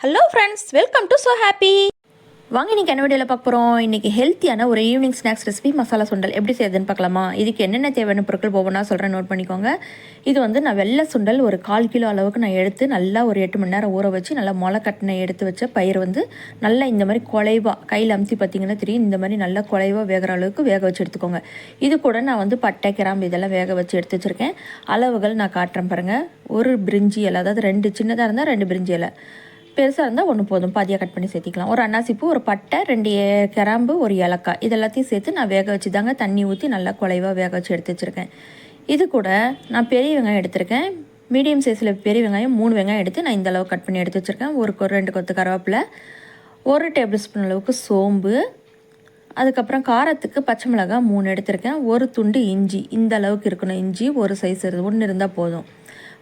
Hello friends, welcome to so happy. வாங்க இன்றைக்கி என்ன வீடியோவில் பார்க்க போகிறோம். இன்றைக்கி ஹெல்த்தியான ஒரு ஈவினிங் ஸ்நாக்ஸ் ரெசிபி மசாலா சுண்டல் எப்படி செய்யுதுன்னு பார்க்கலாமா. இதுக்கு என்னென்ன தேவையான பொருட்கள் ஒவ்வொன்றா சொல்கிறேன், நோட் பண்ணிக்கோங்க. இது வந்து நான் வெள்ளை சுண்டல் ஒரு 1/4 கிலோ அளவுக்கு நான் எடுத்து நல்லா ஒரு 8 மணி நேரம் ஊற வச்சு நல்லா முளை கட்டின எடுத்து வச்ச பயிர் வந்து நல்லா இந்த மாதிரி குலைவாக கையில் அமுத்தி பார்த்திங்கன்னா தெரியும். இந்த மாதிரி நல்லா குலைவாக வேகிற அளவுக்கு வேக வச்சு எடுத்துக்கோங்க. இது கூட நான் வந்து பட்டை கிராம்பு இதெல்லாம் வேக வச்சு எடுத்து வச்சுருக்கேன். அளவுகள் நான் காட்டுறேன் பாருங்கள். ஒரு பிரிஞ்சி இலை, அதாவது 2 சின்னதாக இருந்தால் 2 பிரிஞ்சி இலை, பெருசாக இருந்தால் ஒன்று போதும், பாதியாக கட் பண்ணி சேர்த்திக்கலாம். ஒரு அன்னாசிப்பூ, ஒரு பட்டை, 2 கிராம்பு, ஒரு ஏலக்காய், இதெல்லாத்தையும் சேர்த்து நான் வேக வச்சு தாங்க தண்ணி ஊற்றி நல்லா குலைவாக வேக வச்சு எடுத்து வச்சுருக்கேன். இது கூட நான் பெரிய வெங்காயம் எடுத்திருக்கேன். மீடியம் சைஸில் பெரிய வெங்காயம் 3 வெங்காயம் எடுத்து நான் இந்த அளவு கட் பண்ணி எடுத்து வச்சுருக்கேன். ஒரு 2 கொத்து கருவேப்பிலை, 1 டேபிள் ஸ்பூன் அளவுக்கு சோம்பு, அதுக்கப்புறம் காரத்துக்கு பச்சை மிளகாய் 3 எடுத்திருக்கேன். ஒரு துண்டு இஞ்சி, இந்த அளவுக்கு இருக்கணும். இஞ்சி ஒரு சைஸ் ஒன்று இருந்தால் போதும்.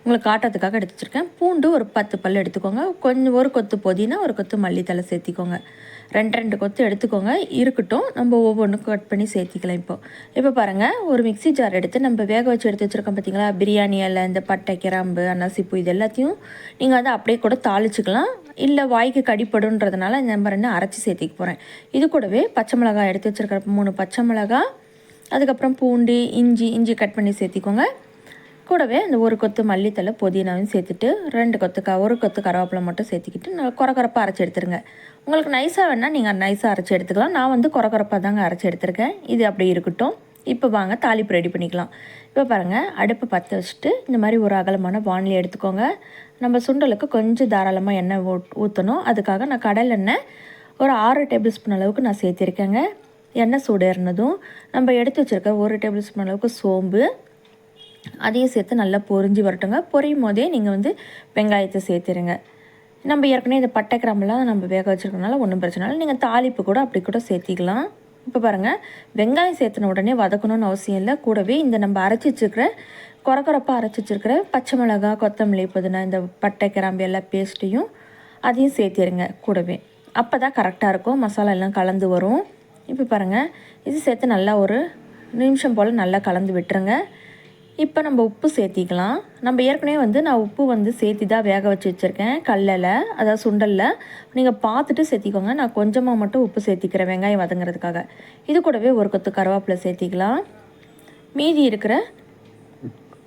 உங்களுக்கு காட்டுறதுக்காக எடுத்து வச்சுருக்கேன். பூண்டு ஒரு 10 பல் எடுத்துக்கோங்க. கொஞ்சம் ஒரு கொத்து புதினா, ஒரு கொத்து மல்லித்தலை சேர்த்திக்கோங்க. 2 கொத்து எடுத்துக்கோங்க. இருக்கட்டும், நம்ம ஒவ்வொன்றுக்கும் கட் பண்ணி சேர்த்திக்கலாம். இப்போ பாருங்கள், ஒரு மிக்சி ஜார் எடுத்து நம்ம வேக வச்சு எடுத்து வச்சுருக்கோம் பார்த்தீங்களா, பிரியாணி இலை, இந்த பட்டை கிராம்பு அன்னாசிப்பூ இது எல்லாத்தையும் நீங்கள் வந்து அப்படியே கூட தாளிச்சிக்கலாம். இல்லை வாய்க்கு கடிப்படுன்றதுனால இந்த மாதிரி அரைச்சி சேர்த்திக்க போகிறேன். இது கூடவே பச்சை மிளகாய் எடுத்து வச்சுருக்கிற 3 பச்சை மிளகாய், அதுக்கப்புறம் பூண்டு, இஞ்சி கட் பண்ணி சேர்த்திக்கோங்க. கூடவே அந்த ஒரு கொத்து மல்லித்தலை புதினாவையும் சேர்த்துட்டு 1 கொத்து கருவேப்பிலை மட்டும் சேர்த்துக்கிட்டு நல்லா குறப்பாக அரைச்சி எடுத்துருங்க. உங்களுக்கு நைஸாக வேணால் நீங்கள் நைஸாக அரைச்சி எடுத்துக்கலாம். நான் வந்து குறப்பாக தாங்க அரைச்சி எடுத்துருக்கேன். இது அப்படி இருக்கட்டும். இப்போ வாங்க தாளிப்பு ரெடி பண்ணிக்கலாம். இப்போ பாருங்கள், அடுப்பை பற்ற வச்சுட்டு இந்த மாதிரி ஒரு அகலமான வானிலை எடுத்துக்கோங்க. நம்ம சுண்டலுக்கு கொஞ்சம் தாராளமாக எண்ணெய் ஊற்றணும். அதுக்காக நான் கடல் எண்ணெய் ஒரு 6 டேபிள் ஸ்பூன் அளவுக்கு நான் சேர்த்திருக்கேங்க. எண்ணெய் சூடேறினதும் நம்ம எடுத்து வச்சுருக்க 1 டேபிள் ஸ்பூன் அளவுக்கு சோம்பு, அதையும் சேர்த்து நல்லா பொரிஞ்சு வரட்டுங்க. பொரியும் போதே நீங்கள் வந்து வெங்காயத்தை சேர்த்துருங்க. நம்ம ஏற்கனவே இந்த பட்டை கிராம்பெல்லாம் நம்ம வேக வச்சுருக்கனால ஒன்றும் பிரச்சனை இல்லை. நீங்கள் தாளிப்பு கூட அப்படி கூட சேர்த்திக்கலாம். இப்போ பாருங்கள், வெங்காயம் சேர்த்துன உடனே வதக்கணும்னு அவசியம் இல்லை. கூடவே இந்த நம்ம அரைச்சி வச்சுருக்கிற குறப்பாக அரைச்சி வச்சுருக்கிற பச்சை மிளகாய், கொத்தமல்லி, புதினா, இந்த பட்டை கிராம்பு எல்லா பேஸ்ட்டையும் அதையும் சேர்த்திருங்க கூடவே. அப்போ தான் கரெக்டாக இருக்கும், மசாலா எல்லாம் கலந்து வரும். இப்போ பாருங்கள், இது சேர்த்து நல்லா ஒரு நிமிஷம் போல் நல்லா கலந்து விட்டுருங்க. இப்போ நம்ம உப்பு சேர்த்திக்கலாம். நம்ம ஏற்கனவே வந்து நான் உப்பு வந்து சேர்த்தி தான் வேக வச்சு வச்சுருக்கேன் கல்லில், அதாவது சுண்டலில். நீங்கள் பார்த்துட்டு சேர்த்திக்கோங்க. நான் கொஞ்சமாக மட்டும் உப்பு சேர்த்திக்கிறேன் வெங்காயம் வதங்கிறதுக்காக. இது கூடவே ஒரு கொத்து கருவேப்பிலை சேர்த்திக்கலாம். மீதி இருக்கிற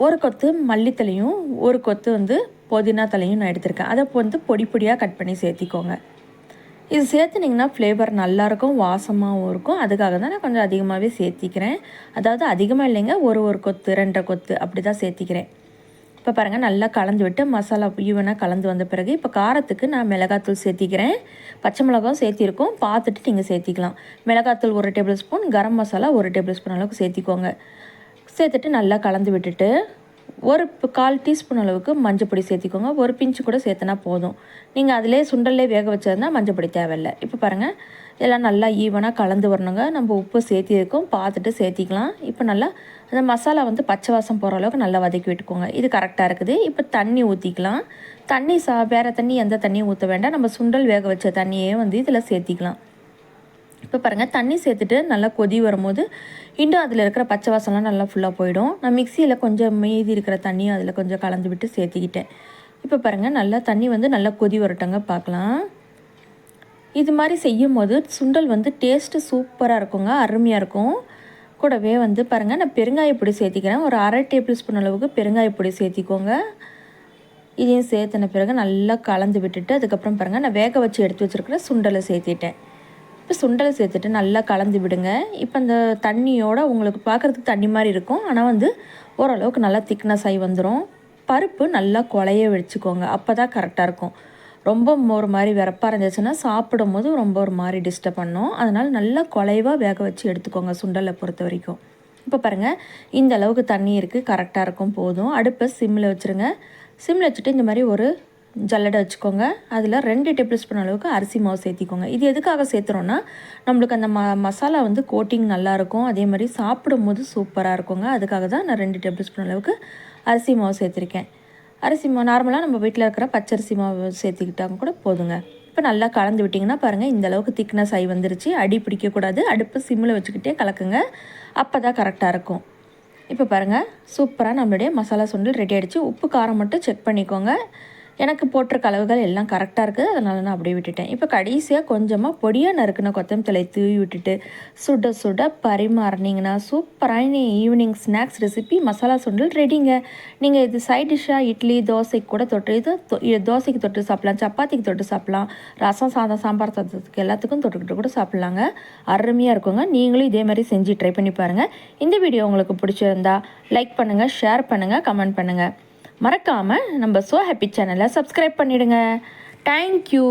ஒரு கொத்து மல்லித்தலையும் ஒரு கொத்து வந்து புதினா தலையும் நான் எடுத்திருக்கேன். அதை வந்து பொடியாக கட் பண்ணி சேர்த்திக்கோங்க. இது சேர்த்துனிங்கன்னா ஃப்ளேவர் நல்லாயிருக்கும், வாசமாகவும் இருக்கும். அதுக்காக தான் நான் கொஞ்சம் அதிகமாகவே சேர்த்திக்கிறேன். அதாவது அதிகமாக இல்லைங்க, ஒரு கொத்து 2 கொத்து அப்படி தான் சேர்த்திக்கிறேன். இப்போ பாருங்கள், நல்லா கலந்து விட்டு மசாலா ஈவனாக கலந்து வந்த பிறகு இப்போ காரத்துக்கு நான் மிளகாத்தூள் சேர்த்திக்கிறேன். பச்சை மிளகாவும் சேர்த்திருக்கோம், பார்த்துட்டு நீங்கள் சேர்த்திக்கலாம். மிளகாத்தூள் 1 table spoon, garam masala 1 table spoon அளவுக்கு சேர்த்திக்கோங்க. சேர்த்துட்டு நல்லா கலந்து விட்டுட்டு ஒரு 1/4 டீஸ்பூன் அளவுக்கு மஞ்சள் பொடி சேர்த்திக்கோங்க. ஒரு பிஞ்சு கூட சேர்த்துனா போதும். நீங்கள் அதிலே சுண்டல்லே வேக வச்சிருந்தால் மஞ்சள் பொடி தேவையில்லை. இப்போ பாருங்கள், இதெல்லாம் நல்லா ஈவனாக கலந்து வரணுங்க. நம்ம உப்பு சேர்த்திருக்கோம், பார்த்துட்டு சேர்த்திக்கலாம். இப்போ நல்லா அந்த மசாலா வந்து பச்சை வாசம் போகிற அளவுக்கு நல்லா வதக்கி விட்டுக்கோங்க. இது கரெக்டாக இருக்குது. இப்போ தண்ணி ஊற்றிக்கலாம். தண்ணி வேறு தண்ணி எந்த தண்ணியும் ஊற்ற வேண்டாம். நம்ம சுண்டல் வேக வச்ச தண்ணியே வந்து இதில் சேர்த்திக்கலாம். இப்போ பாருங்கள், தண்ணி சேர்த்துட்டு நல்லா கொதி வரும்போது இன்னும் அதில் இருக்கிற பச்சை வாசம்லாம் நல்லா ஃபுல்லாக போயிடும். நான் மிக்சியில் கொஞ்சம் மீதி இருக்கிற தண்ணியும் அதில் கொஞ்சம் கலந்து விட்டு சேர்த்திக்கிட்டேன். இப்போ பாருங்கள், நல்லா தண்ணி வந்து நல்லா கொதி வரட்டங்க, பார்க்கலாம். இது மாதிரி செய்யும் போது சுண்டல் வந்து டேஸ்ட்டு சூப்பராக இருக்குங்க, அருமையாக இருக்கும். கூடவே வந்து பாருங்கள், நான் பெருங்காயப்பொடி சேர்த்திக்கிறேன். ஒரு 1/2 டேபிள் ஸ்பூன் அளவுக்கு பெருங்காயப்பொடி சேர்த்திக்கோங்க. இதையும் சேர்த்துன பிறகு நல்லா கலந்து விட்டுட்டு அதுக்கப்புறம் பாருங்கள், நான் வேக வச்சு எடுத்து வச்சுருக்கிற சுண்டலை சேர்த்திட்டேன். இப்போ சுண்டலை சேர்த்துட்டு நல்லா கலந்து விடுங்க. இப்போ அந்த தண்ணியோட உங்களுக்கு பார்க்குறதுக்கு தண்ணி மாதிரி இருக்கும், ஆனால் வந்து ஓரளவுக்கு நல்லா திக்னஸ் ஆகி வந்துடும். பருப்பு நல்லா குழைய வச்சுக்கோங்க, அப்போ தான் கரெக்டாக இருக்கும். ரொம்ப ஒரு மாதிரி வெறப்பாக இருந்துச்சுன்னா சாப்பிடும் போது ரொம்ப ஒரு மாதிரி டிஸ்டர்ப் பண்ணும். அதனால் நல்லா குழைவாக வேக வச்சு எடுத்துக்கோங்க சுண்டலை பொறுத்த வரைக்கும். இப்போ பாருங்கள், இந்த அளவுக்கு தண்ணி இருக்குது, கரெக்டாக இருக்கும், போதும். அடுப்பை சிம்மில் வச்சுருங்க. சிம்மில் வச்சுட்டு இந்த மாதிரி ஒரு ஜல்லடை வச்சுக்கோங்க. அதில் 2 டேபிள் ஸ்பூன் அளவுக்கு அரிசி மாவு சேர்த்திக்கோங்க. இது எதுக்காக சேர்த்துறோன்னா, நம்மளுக்கு அந்த மசாலா வந்து கோட்டிங் நல்லாயிருக்கும், அதே மாதிரி சாப்பிடும்போது சூப்பராக இருக்குங்க. அதுக்காக தான் நான் 2 டேபிள் ஸ்பூன் அளவுக்கு அரிசி மாவு சேர்த்துருக்கேன். அரிசி மாவு நார்மலாக நம்ம வீட்டில் இருக்கிற பச்சரிசி மாவு சேர்த்துக்கிட்டாங்க கூட போதுங்க. இப்போ நல்லா கலந்து விட்டிங்கன்னா பாருங்கள், இந்த அளவுக்கு திக்னஸ் ஆகி வந்துருச்சு. அடி பிடிக்கக்கூடாது. அடுப்பு சிம்மில் வச்சுக்கிட்டே கலக்குங்க, அப்போ தான் கரெக்டாக இருக்கும். இப்போ பாருங்கள், சூப்பராக நம்மளுடைய மசாலா சுண்டல் ரெடி ஆகிடுச்சு. உப்பு காரம் மட்டும் செக் பண்ணிக்கோங்க. எனக்கு போட்டிருக்க அளவுகள் எல்லாம் கரெக்டாக இருக்குது, அதனால் நான் அப்படியே விட்டுட்டேன். இப்போ கடைசியாக கொஞ்சமாக பொடியாக நறுக்குன கொத்தமல்லி தழை தூவி விட்டுட்டு சுட சுட பரிமாறினீங்கன்னா சூப்பரான ஈவினிங் ஸ்நாக்ஸ் ரெசிபி மசாலா சுண்டல் ரெடிங்க. நீங்கள் இது சைட் டிஷ்ஷாக இட்லி தோசைக்கு கூட தொட்டு இது தோசைக்கு தொட்டு சாப்பிட்லாம், சப்பாத்திக்கு தொட்டு சாப்பிட்லாம், ரசம் சாதம் சாம்பார் சாதத்துக்கு எல்லாத்துக்கும் தொட்டுக்கிட்டு கூட சாப்பிட்லாங்க. அருமையாக இருக்குங்க. நீங்களும் இதே மாதிரி செஞ்சு ட்ரை பண்ணி பாருங்கள். இந்த வீடியோ உங்களுக்கு பிடிச்சிருந்தா லைக் பண்ணுங்கள், ஷேர் பண்ணுங்கள், கமெண்ட் பண்ணுங்கள். மறக்காமல் நம்ம ஸோ ஹாப்பி சேனலை சப்ஸ்கிரைப் பண்ணிவிடுங்க. தேங்க்யூ.